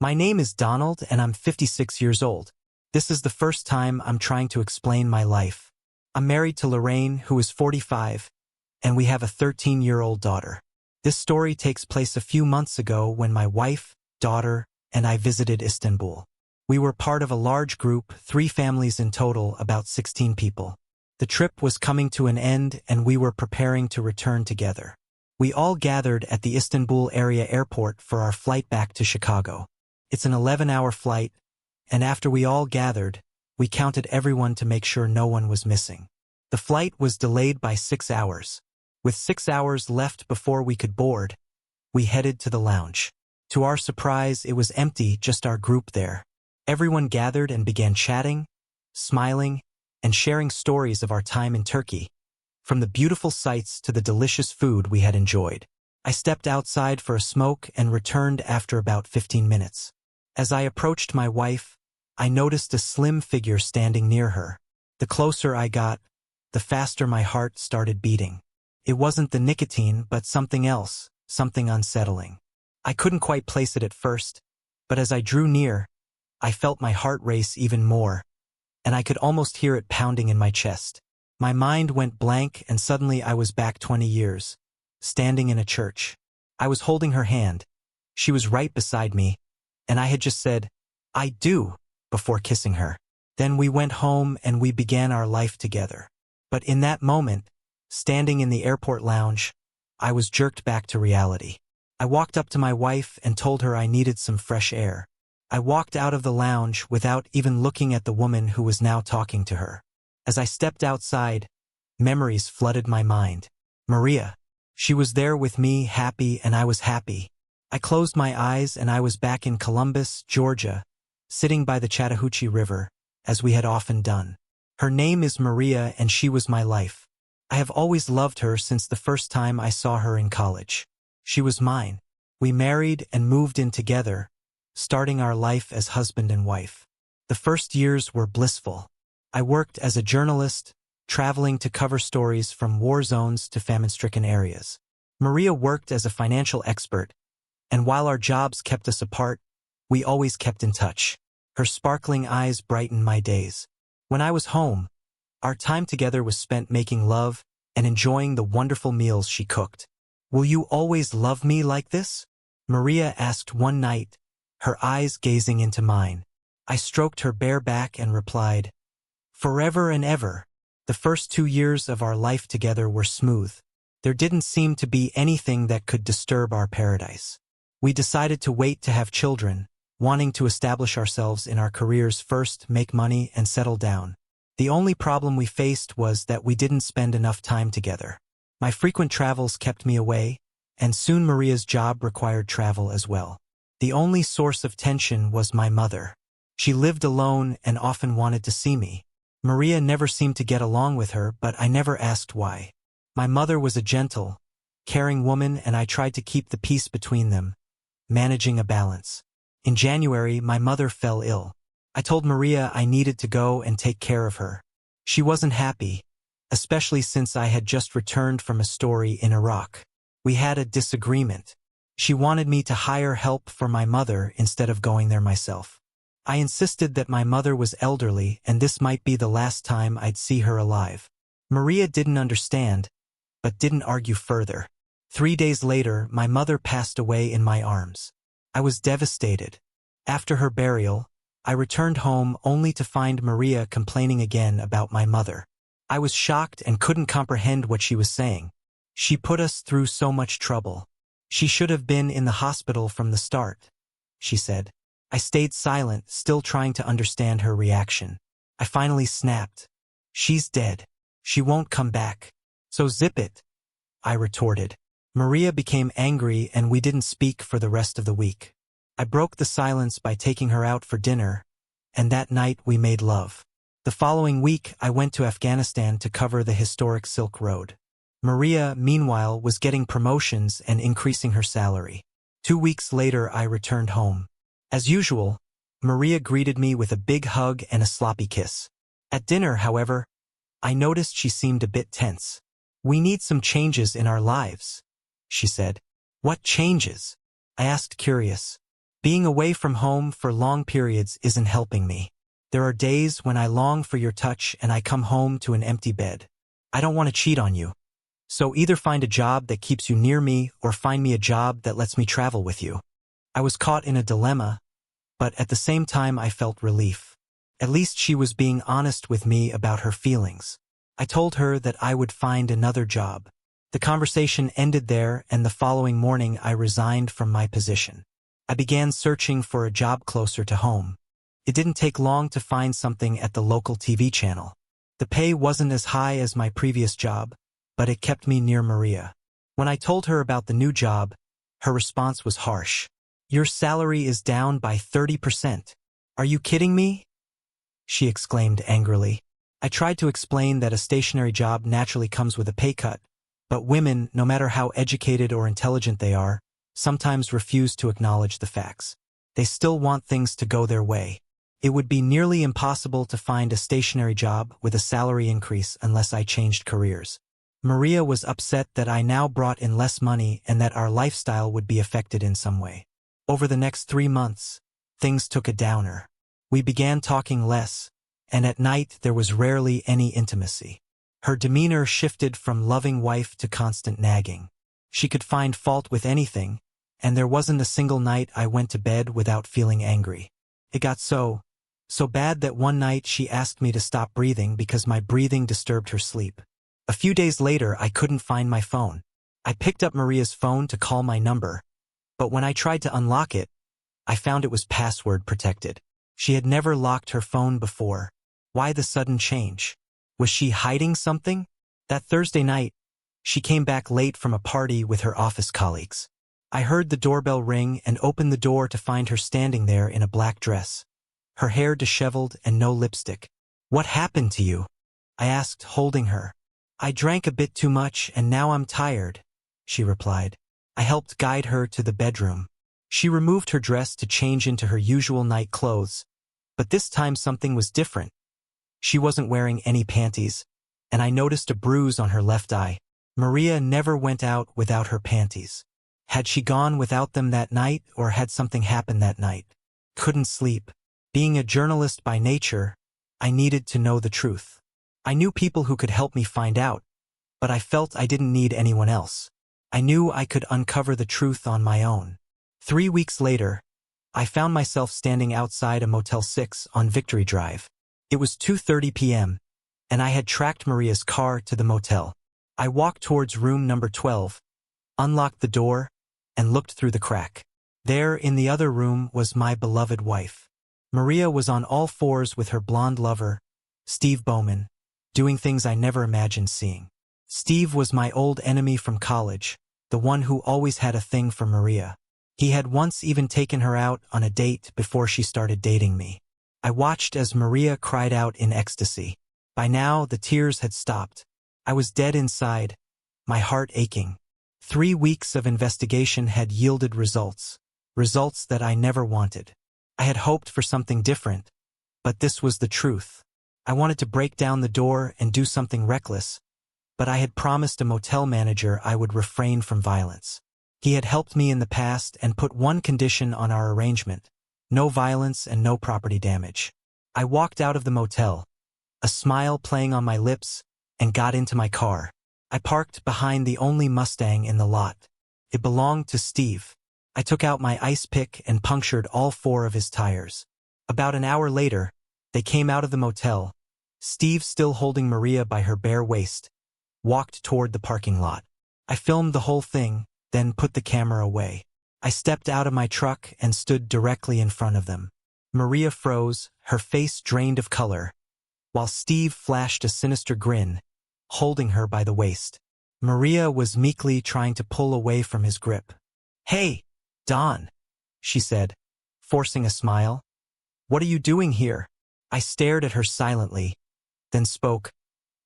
My name is Donald and I'm 56 years old. This is the first time I'm trying to explain my life. I'm married to Lorraine, who is 45, and we have a 13-year-old daughter. This story takes place a few months ago when my wife, daughter, and I visited Istanbul. We were part of a large group, 3 families in total, about 16 people. The trip was coming to an end and we were preparing to return together. We all gathered at the Istanbul area airport for our flight back to Chicago. It's an 11-hour flight, and after we all gathered, we counted everyone to make sure no one was missing. The flight was delayed by 6 hours. With 6 hours left before we could board, we headed to the lounge. To our surprise, it was empty, just our group there. Everyone gathered and began chatting, smiling, and sharing stories of our time in Turkey, from the beautiful sights to the delicious food we had enjoyed. I stepped outside for a smoke and returned after about 15 minutes. As I approached my wife, I noticed a slim figure standing near her. The closer I got, the faster my heart started beating. It wasn't the nicotine, but something else, something unsettling. I couldn't quite place it at first, but as I drew near, I felt my heart race even more, and I could almost hear it pounding in my chest. My mind went blank and suddenly I was back 20 years, standing in a church. I was holding her hand. She was right beside me, and I had just said, "I do," before kissing her. Then we went home and we began our life together. But in that moment, standing in the airport lounge, I was jerked back to reality. I walked up to my wife and told her I needed some fresh air. I walked out of the lounge without even looking at the woman who was now talking to her. As I stepped outside, memories flooded my mind. Maria. She was there with me, happy, and I was happy. I closed my eyes and I was back in Columbus, Georgia, sitting by the Chattahoochee River, as we had often done. Her name is Maria and she was my life. I have always loved her since the first time I saw her in college. She was mine. We married and moved in together, starting our life as husband and wife. The first years were blissful. I worked as a journalist, traveling to cover stories from war zones to famine-stricken areas. Maria worked as a financial expert, and while our jobs kept us apart, we always kept in touch. Her sparkling eyes brightened my days. When I was home, our time together was spent making love and enjoying the wonderful meals she cooked. "Will you always love me like this?" Maria asked one night, her eyes gazing into mine. I stroked her bare back and replied, "Forever and ever." The first 2 years of our life together were smooth. There didn't seem to be anything that could disturb our paradise. We decided to wait to have children, wanting to establish ourselves in our careers first, make money, and settle down. The only problem we faced was that we didn't spend enough time together. My frequent travels kept me away, and soon Maria's job required travel as well. The only source of tension was my mother. She lived alone and often wanted to see me. Maria never seemed to get along with her, but I never asked why. My mother was a gentle, caring woman, and I tried to keep the peace between them, managing a balance. In January, my mother fell ill. I told Maria I needed to go and take care of her. She wasn't happy, especially since I had just returned from a story in Iraq. We had a disagreement. She wanted me to hire help for my mother instead of going there myself. I insisted that my mother was elderly and this might be the last time I'd see her alive. Maria didn't understand, but didn't argue further. 3 days later, my mother passed away in my arms. I was devastated. After her burial, I returned home only to find Maria complaining again about my mother. I was shocked and couldn't comprehend what she was saying. "She put us through so much trouble. She should have been in the hospital from the start," she said. I stayed silent, still trying to understand her reaction. I finally snapped. "She's dead. She won't come back. So zip it," I retorted. Maria became angry and we didn't speak for the rest of the week. I broke the silence by taking her out for dinner, and that night we made love. The following week, I went to Afghanistan to cover the historic Silk Road. Maria, meanwhile, was getting promotions and increasing her salary. 2 weeks later, I returned home. As usual, Maria greeted me with a big hug and a sloppy kiss. At dinner, however, I noticed she seemed a bit tense. "We need some changes in our lives," she said. "What changes?" I asked, curious. Being away from home for long periods isn't helping me. There are days when I long for your touch and I come home to an empty bed. I don't want to cheat on you. So either find a job that keeps you near me or find me a job that lets me travel with you. I was caught in a dilemma, but at the same time I felt relief. At least she was being honest with me about her feelings. I told her that I would find another job. The conversation ended there, and the following morning I resigned from my position. I began searching for a job closer to home. It didn't take long to find something at the local TV channel. The pay wasn't as high as my previous job, but it kept me near Maria. When I told her about the new job, her response was harsh. "Your salary is down by 30%. Are you kidding me?" she exclaimed angrily. I tried to explain that a stationary job naturally comes with a pay cut, but women, no matter how educated or intelligent they are, sometimes refuse to acknowledge the facts. They still want things to go their way. It would be nearly impossible to find a stationary job with a salary increase unless I changed careers. Maria was upset that I now brought in less money and that our lifestyle would be affected in some way. Over the next 3 months, things took a downer. We began talking less, and at night there was rarely any intimacy. Her demeanor shifted from loving wife to constant nagging. She could find fault with anything, and there wasn't a single night I went to bed without feeling angry. It got so bad that one night she asked me to stop breathing because my breathing disturbed her sleep. A few days later, I couldn't find my phone. I picked up Maria's phone to call my number, but when I tried to unlock it, I found it was password protected. She had never locked her phone before. Why the sudden change? Was she hiding something? That Thursday night, she came back late from a party with her office colleagues. I heard the doorbell ring and opened the door to find her standing there in a black dress, her hair disheveled and no lipstick. "What happened to you?" I asked, holding her. "I drank a bit too much and now I'm tired," she replied. I helped guide her to the bedroom. She removed her dress to change into her usual night clothes, but this time something was different. She wasn't wearing any panties, and I noticed a bruise on her left eye. Maria never went out without her panties. Had she gone without them that night, or had something happened that night? Couldn't sleep. Being a journalist by nature, I needed to know the truth. I knew people who could help me find out, but I felt I didn't need anyone else. I knew I could uncover the truth on my own. 3 weeks later, I found myself standing outside a Motel 6 on Victory Drive. It was 2:30 p.m., and I had tracked Maria's car to the motel. I walked towards room number 12, unlocked the door, and looked through the crack. There, in the other room, was my beloved wife. Maria was on all fours with her blonde lover, Steve Bowman, doing things I never imagined seeing. Steve was my old enemy from college, the one who always had a thing for Maria. He had once even taken her out on a date before she started dating me. I watched as Maria cried out in ecstasy. By now, the tears had stopped. I was dead inside, my heart aching. 3 weeks of investigation had yielded results that I never wanted. I had hoped for something different, but this was the truth. I wanted to break down the door and do something reckless, but I had promised a motel manager I would refrain from violence. He had helped me in the past and put one condition on our arrangement: no violence and no property damage. I walked out of the motel, a smile playing on my lips, and got into my car. I parked behind the only Mustang in the lot. It belonged to Steve. I took out my ice pick and punctured all 4 of his tires. About an hour later, they came out of the motel. Steve, still holding Maria by her bare waist, walked toward the parking lot. I filmed the whole thing, then put the camera away. I stepped out of my truck and stood directly in front of them. Maria froze, her face drained of color, while Steve flashed a sinister grin, holding her by the waist. Maria was meekly trying to pull away from his grip. "Hey, Don," she said, forcing a smile. "What are you doing here?" I stared at her silently, then spoke.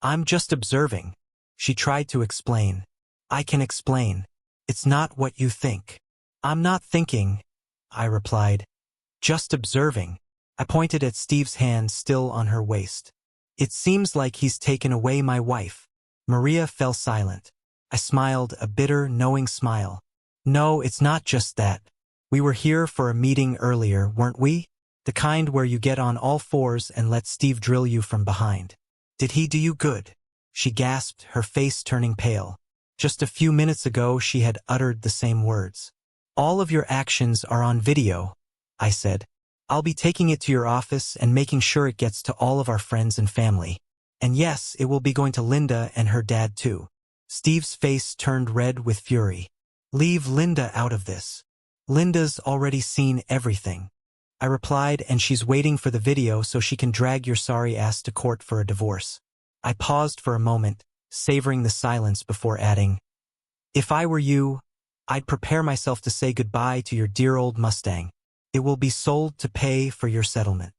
"I'm just observing." She tried to explain. "I can explain. It's not what you think." "I'm not thinking," I replied. "Just observing." I pointed at Steve's hand still on her waist. "It seems like he's taken away my wife." Maria fell silent. I smiled, a bitter, knowing smile. "No, it's not just that. We were here for a meeting earlier, weren't we? The kind where you get on all fours and let Steve drill you from behind. Did he do you good? She gasped, her face turning pale. Just a few minutes ago she had uttered the same words. All of your actions are on video, I said. I'll be taking it to your office and making sure it gets to all of our friends and family. And yes, it will be going to Linda and her dad too. Steve's face turned red with fury. Leave Linda out of this. Linda's already seen everything. I replied, and she's waiting for the video so she can drag your sorry ass to court for a divorce. I paused for a moment, savoring the silence before adding, if I were you, I'd prepare myself to say goodbye to your dear old Mustang. It will be sold to pay for your settlement.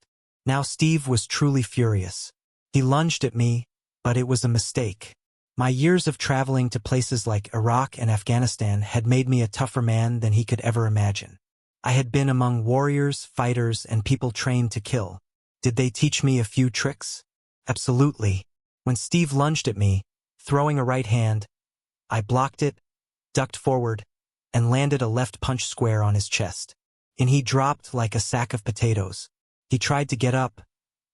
Now Steve was truly furious. He lunged at me, but it was a mistake. My years of traveling to places like Iraq and Afghanistan had made me a tougher man than he could ever imagine. I had been among warriors, fighters, and people trained to kill. Did they teach me a few tricks? Absolutely. When Steve lunged at me, throwing a right hand, I blocked it, ducked forward, and landed a left punch square on his chest. And he dropped like a sack of potatoes. He tried to get up,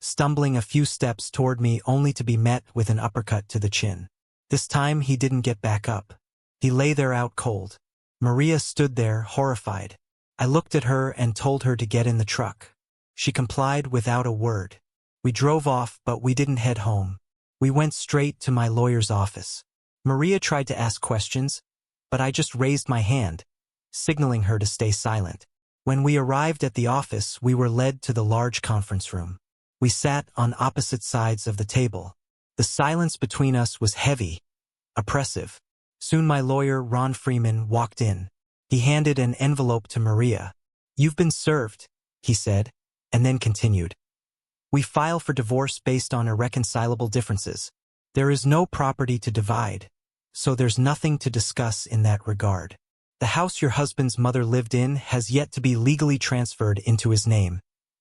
stumbling a few steps toward me only to be met with an uppercut to the chin. This time he didn't get back up. He lay there out cold. Maria stood there, horrified. I looked at her and told her to get in the truck. She complied without a word. We drove off, but we didn't head home. We went straight to my lawyer's office. Maria tried to ask questions, but I just raised my hand, signaling her to stay silent. When we arrived at the office, we were led to the large conference room. We sat on opposite sides of the table. The silence between us was heavy, oppressive. Soon my lawyer, Ron Freeman, walked in. He handed an envelope to Maria. You've been served, he said, and then continued. We file for divorce based on irreconcilable differences. There is no property to divide, so there's nothing to discuss in that regard. The house your husband's mother lived in has yet to be legally transferred into his name,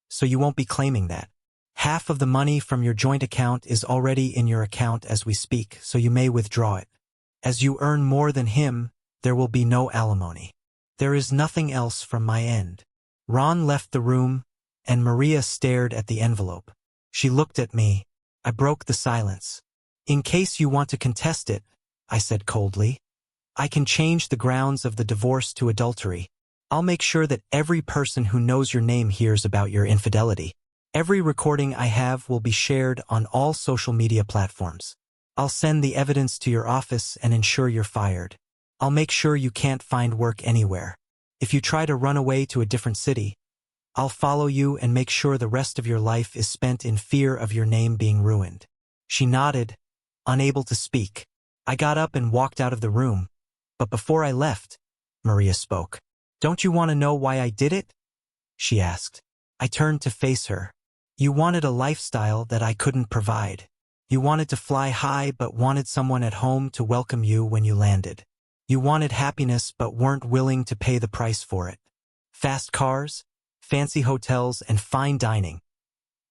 so you won't be claiming that. Half of the money from your joint account is already in your account as we speak, so you may withdraw it. As you earn more than him, there will be no alimony. There is nothing else from my end. Ron left the room, and Maria stared at the envelope. She looked at me. I broke the silence. In case you want to contest it, I said coldly, I can change the grounds of the divorce to adultery. I'll make sure that every person who knows your name hears about your infidelity. Every recording I have will be shared on all social media platforms. I'll send the evidence to your office and ensure you're fired. I'll make sure you can't find work anywhere. If you try to run away to a different city, I'll follow you and make sure the rest of your life is spent in fear of your name being ruined. She nodded, unable to speak. I got up and walked out of the room. But before I left, Maria spoke. Don't you want to know why I did it? She asked. I turned to face her. You wanted a lifestyle that I couldn't provide. You wanted to fly high but wanted someone at home to welcome you when you landed. You wanted happiness but weren't willing to pay the price for it. Fast cars, fancy hotels, and fine dining.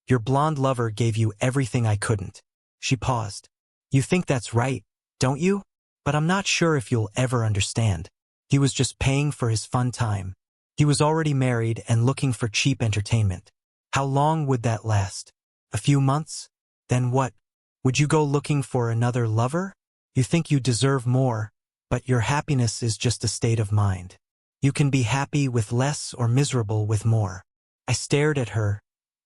Your blonde lover gave you everything I couldn't. She paused. You think that's right, don't you? But I'm not sure if you'll ever understand. He was just paying for his fun time. He was already married and looking for cheap entertainment. How long would that last? A few months? Then what? Would you go looking for another lover? You think you deserve more, but your happiness is just a state of mind. You can be happy with less or miserable with more. I stared at her,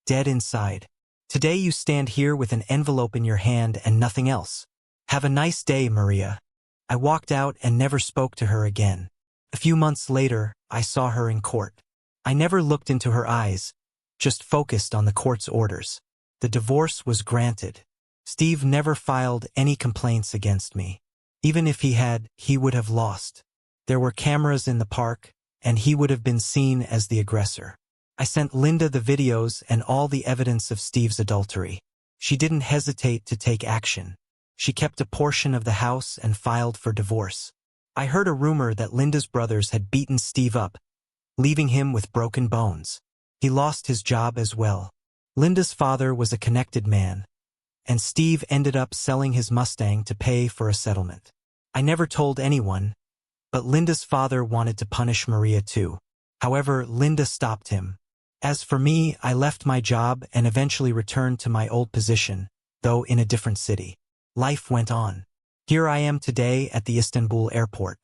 dead inside. Today you stand here with an envelope in your hand and nothing else. Have a nice day, Maria. I walked out and never spoke to her again. A few months later, I saw her in court. I never looked into her eyes, just focused on the court's orders. The divorce was granted. Steve never filed any complaints against me. Even if he had, he would have lost. There were cameras in the park, and he would have been seen as the aggressor. I sent Linda the videos and all the evidence of Steve's adultery. She didn't hesitate to take action. She kept a portion of the house and filed for divorce. I heard a rumor that Linda's brothers had beaten Steve up, leaving him with broken bones. He lost his job as well. Linda's father was a connected man, and Steve ended up selling his Mustang to pay for a settlement. I never told anyone, but Linda's father wanted to punish Maria too. However, Linda stopped him. As for me, I left my job and eventually returned to my old position, though in a different city. Life went on. Here I am today at the Istanbul airport.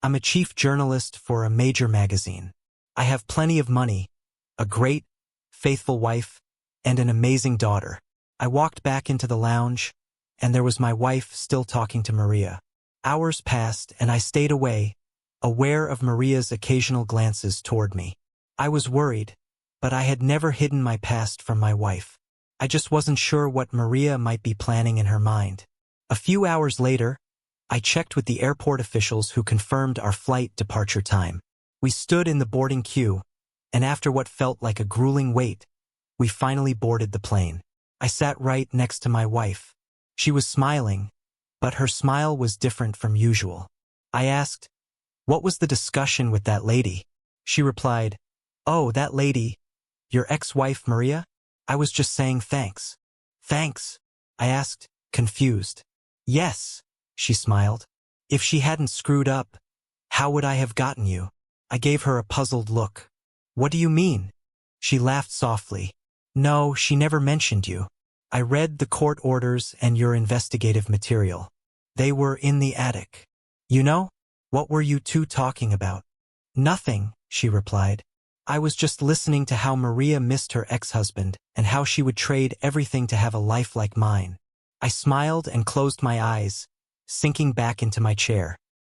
I'm a chief journalist for a major magazine. I have plenty of money, a great, faithful wife, and an amazing daughter. I walked back into the lounge, and there was my wife still talking to Maria. Hours passed, and I stayed away, aware of Maria's occasional glances toward me. I was worried, but I had never hidden my past from my wife. I just wasn't sure what Maria might be planning in her mind. A few hours later, I checked with the airport officials who confirmed our flight departure time. We stood in the boarding queue, and after what felt like a grueling wait, we finally boarded the plane. I sat right next to my wife. She was smiling, but her smile was different from usual. I asked, "What was the discussion with that lady?" She replied, "Oh, that lady, your ex-wife Maria? I was just saying thanks." "Thanks?" I asked, confused. "Yes," she smiled. "If she hadn't screwed up, how would I have gotten you?" I gave her a puzzled look. "What do you mean?" She laughed softly. "No, she never mentioned you. I read the court orders and your investigative material. They were in the attic. You know, what were you two talking about?" "Nothing," she replied. "I was just listening to how Maria missed her ex-husband and how she would trade everything to have a life like mine." I smiled and closed my eyes, sinking back into my chair.